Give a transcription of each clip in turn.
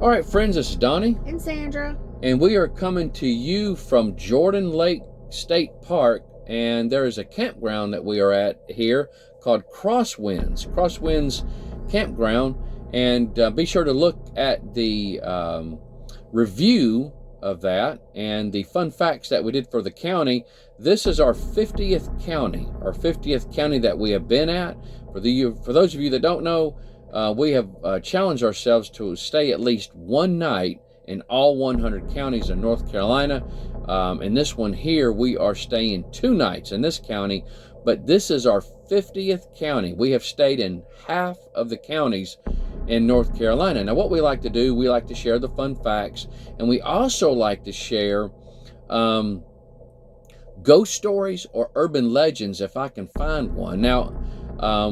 All right, friends, this is Donnie. And Sandra. And we are coming to you from Jordan Lake State Park. And there is a campground that we are at here called Crosswinds Campground. And be sure to look at the review of that and the fun facts that we did for the county. This is our 50th county that we have been at. For those of you that don't know, we have challenged ourselves to stay at least one night in all 100 counties in North Carolina. In this one here, we are staying 2 nights in this county, but this is our 50th county. We have stayed in half of the counties in North Carolina. Now, what we like to do, we like to share the fun facts, and we also like to share ghost stories or urban legends if I can find one. Now,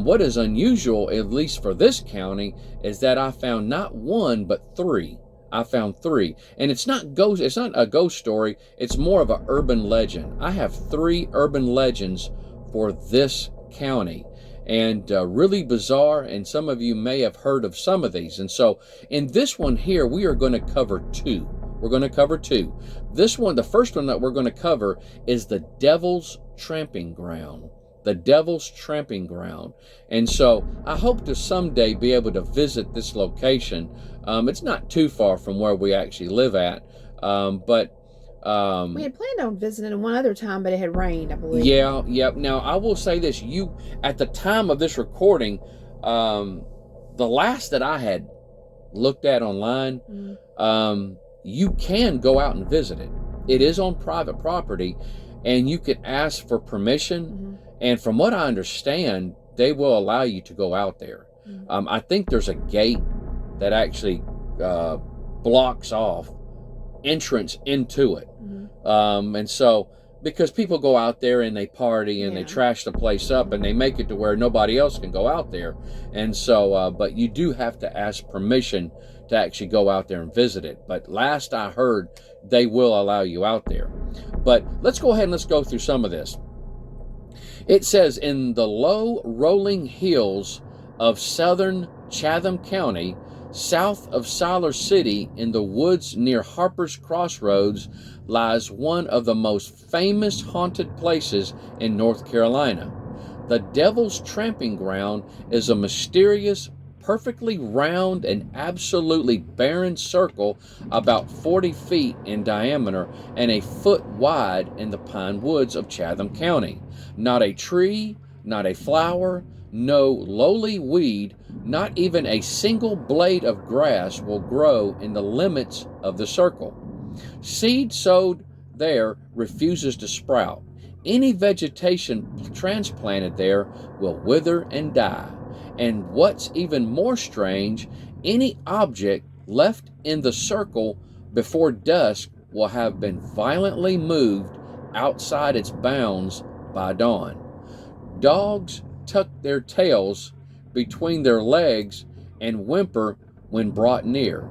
what is unusual, at least for this county, is that I found not one but 3. I found 3, and it's not a ghost story. It's more of an urban legend. I have 3 urban legends for this county, and really bizarre. And some of you may have heard of some of these. And so, in this one here, we are going to cover 2. We're going to cover 2. This one, the first one that we're going to cover, is the Devil's Tramping Ground. The Devil's Tramping Ground. And so I hope to someday be able to visit this location. It's not too far from where we actually live at. But we had planned on visiting one other time, but it had rained, I believe. Yeah. Now, I will say this. At the time of this recording, the last that I had looked at online, you can go out and visit it. It is on private property, and you can ask for permission. And from what I understand, they will allow you to go out there. I think there's a gate that actually blocks off entrance into it. And so, because people go out there and they party and they trash the place up and they make it to where nobody else can go out there. And so, but you do have to ask permission to actually go out there and visit it. But last I heard, they will allow you out there. But let's go ahead and let's go through some of this. It says, in the low rolling hills of southern Chatham County, south of Siler City, in the woods near Harper's Crossroads, lies one of the most famous haunted places in North Carolina. The Devil's Tramping Ground is a mysterious, perfectly round and absolutely barren circle about 40 feet in diameter and a foot wide in the pine woods of Chatham County. Not a tree, not a flower, no lowly weed, not even a single blade of grass will grow in the limits of the circle. Seed sowed there refuses to sprout. Any vegetation transplanted there will wither and die. And what's even more strange, any object left in the circle before dusk will have been violently moved outside its bounds by dawn. Dogs tuck their tails between their legs and whimper when brought near.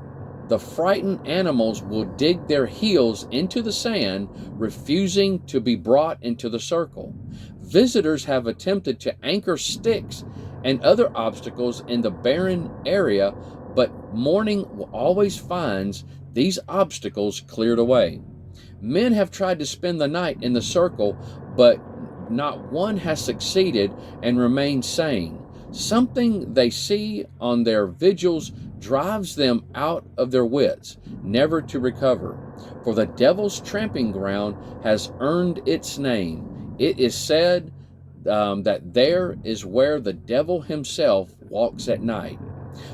The frightened animals will dig their heels into the sand, refusing to be brought into the circle. Visitors have attempted to anchor sticks and other obstacles in the barren area, but morning always finds these obstacles cleared away. Men have tried to spend the night in the circle, but not one has succeeded and remained sane. Something they see on their vigils drives them out of their wits, never to recover. For the Devil's Tramping Ground has earned its name. It is said that there is where the devil himself walks at night.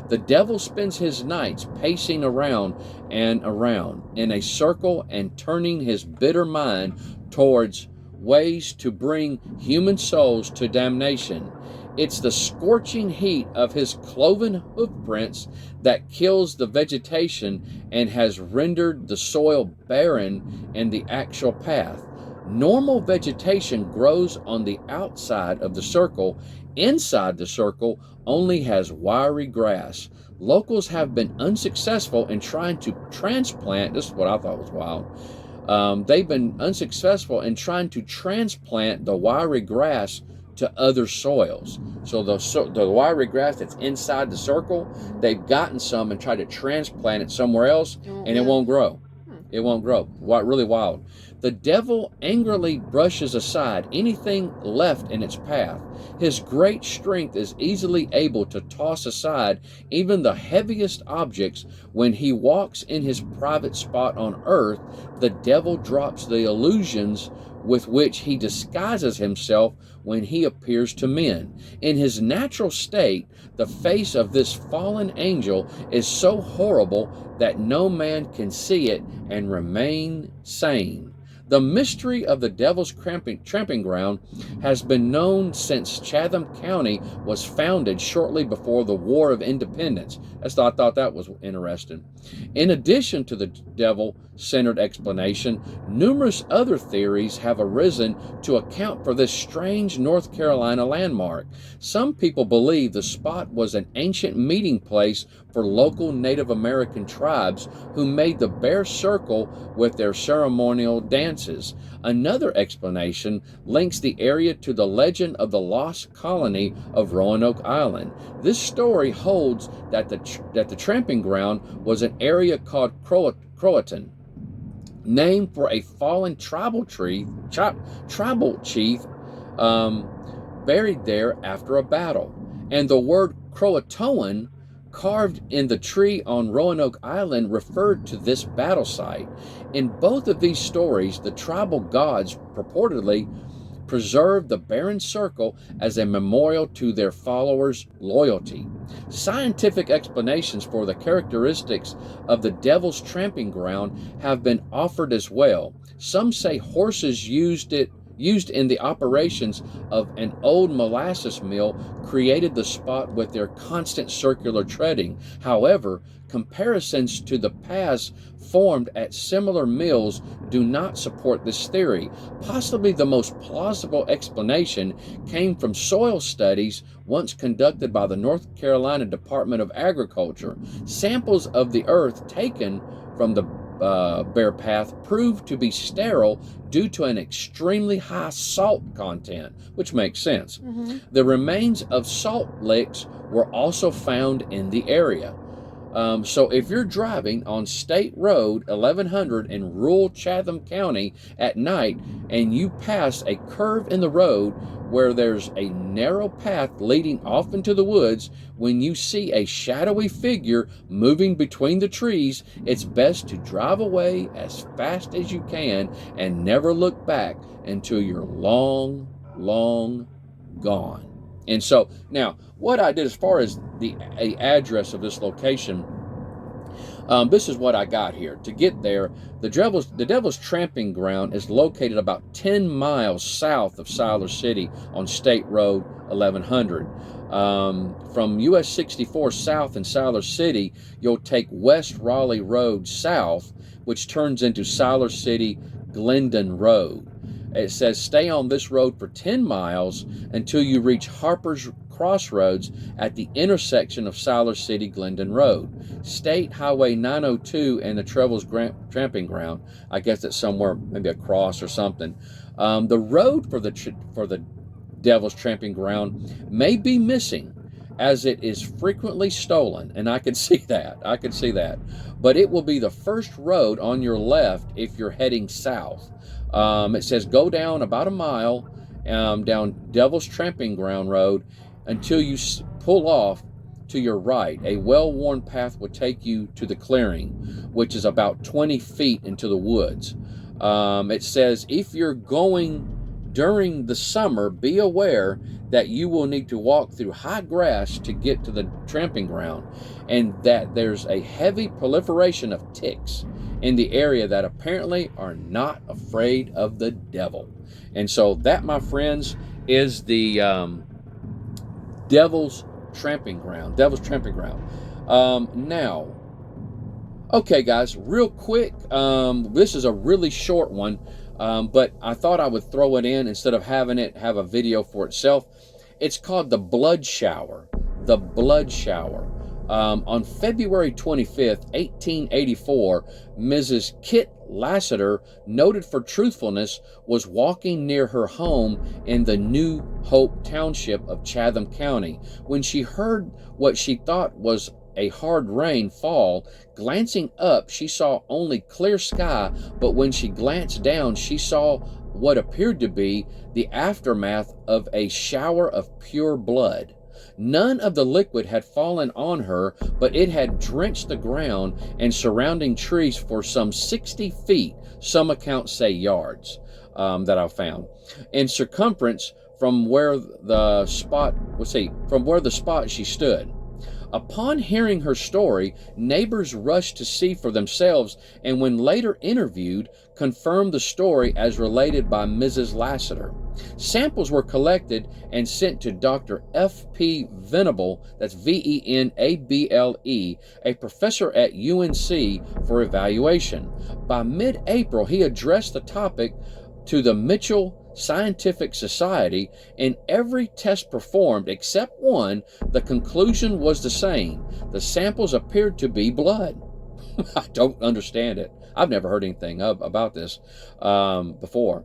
The devil spends his nights pacing around and around in a circle and turning his bitter mind towards ways to bring human souls to damnation. It's the scorching heat of his cloven hoofprints that kills the vegetation and has rendered the soil barren in the actual path. Normal vegetation grows on the outside of the circle. Inside the circle only has wiry grass. Locals have been unsuccessful in trying to transplant, this is what I thought was wild, they've been unsuccessful in trying to transplant the wiry grass to other soils. So the wiry grass that's inside the circle, they've gotten some and tried to transplant it somewhere else, and it won't grow. It won't grow. Really wild. The devil angrily brushes aside anything left in its path. His great strength is easily able to toss aside even the heaviest objects. When he walks in his private spot on earth, the devil drops the illusions with which he disguises himself when he appears to men. In his natural state, the face of this fallen angel is so horrible that no man can see it and remain sane. The mystery of the devil's tramping ground has been known since Chatham County was founded shortly before the War of Independence. I thought that was interesting. In addition to the devil-centered explanation, numerous other theories have arisen to account for this strange North Carolina landmark. Some people believe the spot was an ancient meeting place for local Native American tribes who made the Bear Circle with their ceremonial dances. Another explanation links the area to the legend of the lost colony of Roanoke Island. This story holds that the tramping ground was an area called Croatan, named for a fallen tribal chief buried there after a battle. And the word Croatoan, carved in the tree on Roanoke Island, referred to this battle site. In both of these stories, the tribal gods purportedly preserved the barren circle as a memorial to their followers' loyalty. Scientific explanations for the characteristics of the devil's tramping ground have been offered as well. Some say horses used in the operations of an old molasses mill created the spot with their constant circular treading. However, comparisons to the paths formed at similar mills do not support this theory. Possibly the most plausible explanation came from soil studies once conducted by the North Carolina Department of Agriculture. Samples of the earth taken from the Bear Path proved to be sterile due to an extremely high salt content, which makes sense. The remains of salt licks were also found in the area. So if you're driving on State Road 1100 in rural Chatham County at night and you pass a curve in the road where there's a narrow path leading off into the woods, when you see a shadowy figure moving between the trees, it's best to drive away as fast as you can and never look back until you're long, long gone. And so now what I did as far as the address of this location, this is what I got here. To get there, the devil's tramping ground is located about 10 miles south of Siler City on State Road 1100. From US 64 south in Siler City, you'll take West Raleigh Road south, which turns into Siler City Glendon Road. It says stay on this road for 10 miles until you reach Harper's Crossroads at the intersection of Siler City Glendon Road. State Highway 902 and the Devil's Tramping Ground. I guess it's somewhere, maybe a cross or something. The road for the Devil's Tramping Ground may be missing, as it is frequently stolen, and I can see that. But it will be the first road on your left if you're heading south. It says go down about a mile down Devil's Tramping Ground Road until you pull off to your right. A well-worn path will take you to the clearing, which is about 20 feet into the woods. It says if you're going during the summer, be aware that you will need to walk through high grass to get to the tramping ground, and that there's a heavy proliferation of ticks in the area that apparently are not afraid of the devil. And so that, my friends, is the Devil's Tramping Ground. Now, okay, guys, real quick, this is a really short one, but I thought I would throw it in instead of having it have a video for itself. It's called The Blood Shower. The Blood Shower. On February 25th, 1884, Mrs. Kit Lassiter, noted for truthfulness, was walking near her home in the New Hope Township of Chatham County when she heard what she thought was a hard rain fall. Glancing up, she saw only clear sky, but when she glanced down, she saw what appeared to be the aftermath of a shower of pure blood. None of the liquid had fallen on her, but it had drenched the ground and surrounding trees for some 60 feet, some accounts say yards, that I found, in circumference from where the spot, she stood. Upon hearing her story, neighbors rushed to see for themselves, and when later interviewed, confirmed the story as related by Mrs. Lassiter. Samples were collected and sent to Dr. F.P. Venable, that's Venable, a professor at UNC, for evaluation. By mid-April, he addressed the topic to the Mitchell Scientific Society. In every test performed except one, the conclusion was the same. The samples appeared to be blood. I don't understand it. I've never heard anything about this before.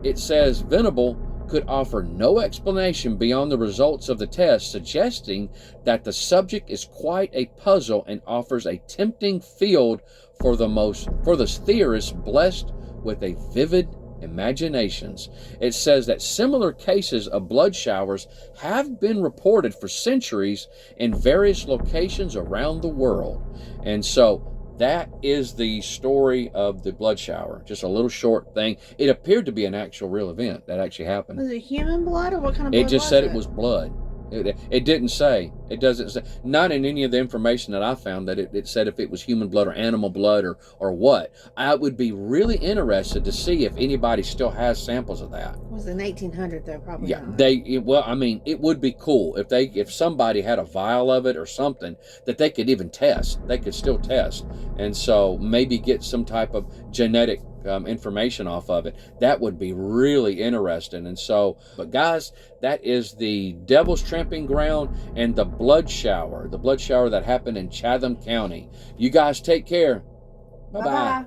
It says Venable could offer no explanation beyond the results of the test, suggesting that the subject is quite a puzzle and offers a tempting field for the theorists blessed with a vivid imaginations. It says that similar cases of blood showers have been reported for centuries in various locations around the world. And so that is the story of the blood shower. Just a little short thing. It appeared to be an actual real event that actually happened. Was it human blood or what kind of blood? It just said it was blood. It didn't say. It doesn't say. Not in any of the information that I found that it said if it was human blood or animal blood or what. I would be really interested to see if anybody still has samples of that. It was in 1800 though, probably. Yeah, not. it would be cool if somebody had a vial of it or something that they could even test. They could still test, and so maybe get some type of genetic information off of it. That would be really interesting. And so, but guys, that is the Devil's Tramping Ground and the blood shower that happened in Chatham County. You guys take care. Bye-bye.